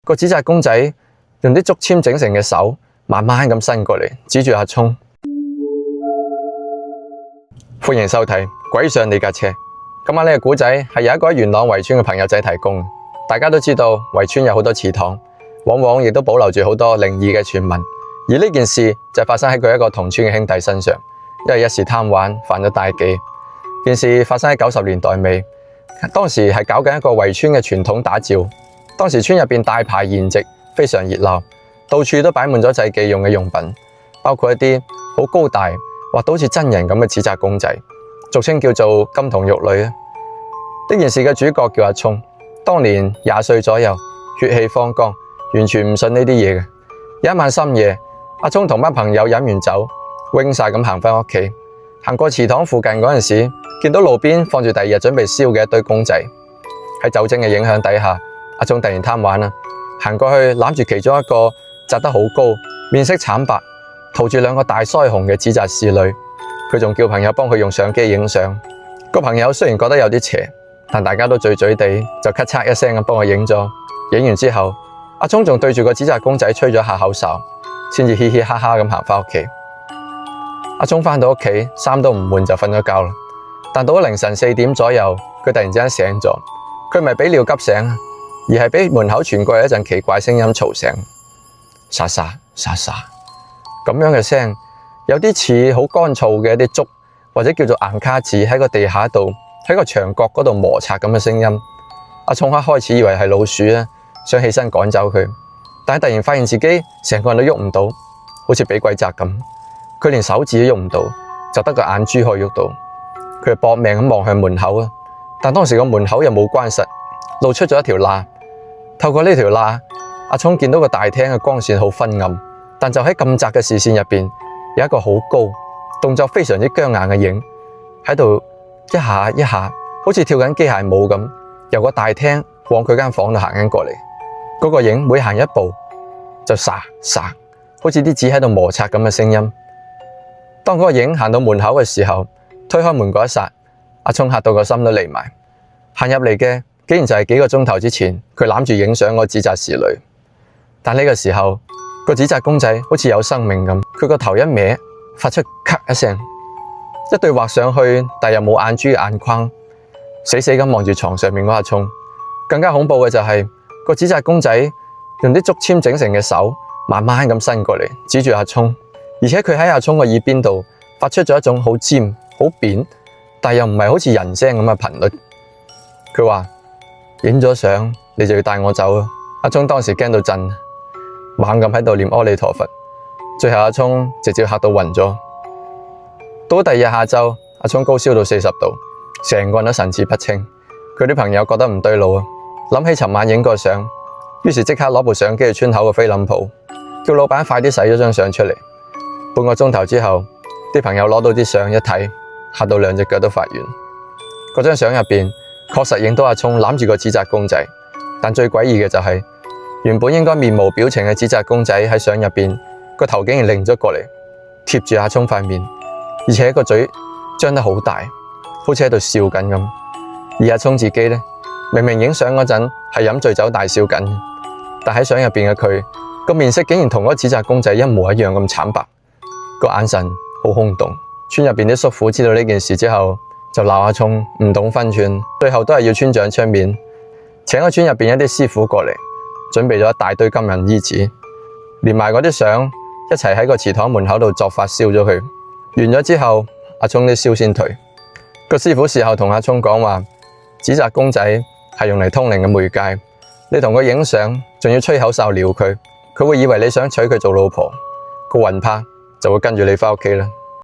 個紙紮公仔用啲竹籤整成嘅手，慢慢咁伸過嚟，指住阿聰。歡迎收睇《鬼上你架車》。今晚呢個古仔係由一個喺元朗圍村嘅朋友仔提供。大家都知道圍村有好多祠堂，往往亦都保留住好多靈異嘅傳聞。而呢件事就發生喺佢一個同村嘅兄弟身上，因為一時貪玩犯咗大忌。件事發生喺90年代尾，當時係搞緊一個圍村嘅傳統打醮。當時村入邊大排筵席，非常熱鬧，到處都擺滿咗祭忌用嘅用品，包括一啲好高大畫到好似真人咁嘅紙紮公仔，俗稱叫做金童玉女。呢件事嘅主角叫阿聰，當年20歲左右，血氣方剛，完全唔信呢啲嘢嘅。有一晚深夜，阿聰同班朋友飲完酒，暈晒咁行返屋企，行過祠堂附近嗰陣時，見到路邊放住第二日準備燒嘅一堆公仔。喺酒精嘅影響底下，阿聰突然貪玩啦，行過去攬住其中一個紮得好高、面色慘白、塗住兩個大腮紅嘅紙紮侍女，佢仲叫朋友幫佢用相機影相。個朋友雖然覺得有啲邪，但大家都醉醉地，就咔嚓一聲咁幫我影咗。影完之後，阿聰仲對住個紙紮公仔吹咗下口哨，先至嘻嘻哈哈咁行返屋企。阿聰返到屋企，衫都唔換就瞓咗覺啦。但到咗凌晨4點左右，佢突然之間醒咗。佢唔係俾尿急醒，而係俾門口傳過嚟一陣奇怪聲音嘈醒，沙沙沙沙咁樣嘅聲，有啲似好乾燥嘅一啲竹或者叫做硬卡紙喺個地下度，喺個牆角嗰度摩擦咁嘅聲音。阿聰一開始以為係老鼠咧，想起身趕走佢，但係突然發現自己成個人都喐唔到，好似俾鬼扎咁。佢連手指都喐唔到，就得個眼珠可以喐到。佢就搏命咁望向門口啊，但當時個門口又冇關實，露出咗一條罅。透過呢條罅，阿聰見到個大廳嘅光線好昏暗，但就喺咁窄嘅視線入邊，有一個好高、動作非常之僵硬嘅影喺度一下一下，好似跳緊機械舞咁，由個大廳往佢間房度行緊過嚟。嗰個影每行一步就沙沙，好似啲紙喺度摩擦咁嘅聲音。當嗰個影行到門口嘅時候，推開門嗰一剎，阿聰嚇到個心都離埋。行入嚟嘅竟然就係幾個鐘頭之前佢攬住影相個紙紮侍女。但呢個時候，個紙紮公仔好似有生命咁，佢個頭一歪，發出咔一聲，一對畫上去但又冇眼珠嘅眼眶，死死咁望住床上面嗰阿聰。更加恐怖嘅就係個紙紮公仔用啲竹籤整成嘅手，慢慢咁伸過嚟，指住阿聰，而且佢喺阿聰個耳邊度發出咗一種好尖、好扁，但又唔係好似人聲咁嘅頻率。佢話：影咗相，你就要帶我走啊！阿聰當時驚到震，猛咁喺度念阿彌陀佛。最後阿聰直接嚇到暈咗。到第二日下晝，阿聰高燒到40度，成個人都神志不清。佢啲朋友覺得唔對路啊，諗起尋晚影過相，於是即刻攞部相機去村口嘅菲林鋪，叫老闆快啲洗咗張相出嚟。半個鐘頭之後，啲朋友攞到啲相一睇，嚇到兩隻腳都發軟。嗰張相入邊確實影到阿聰攬住個紙紮公仔，但最詭異嘅就係，原本應該面無表情嘅紙紮公仔喺相入邊個頭竟然擰咗過嚟，貼住阿聰塊面，而且個嘴張得好大，好似喺度笑緊咁。而阿聰自己呢，明明影相嗰陣係飲醉酒大笑緊，但喺相入邊嘅佢個面色竟然同嗰紙紮公仔一模一樣咁慘白，個眼神好空洞。村入邊啲叔父知道呢件事之後，就鬧阿聰唔懂分寸，最後都係要村長出面，請咗村入邊一啲師傅過嚟，準備咗一大堆金銀衣紙，連埋嗰啲相一齊喺個祠堂門口度作法燒咗佢。完咗之後，阿聰啲燒先退。個師傅事後同阿聰講話，紙紮公仔係用嚟通靈嘅媒介，你同佢影相，仲要吹口哨撩佢，佢會以為你想娶佢做老婆，個魂魄就會跟住你返屋企啦。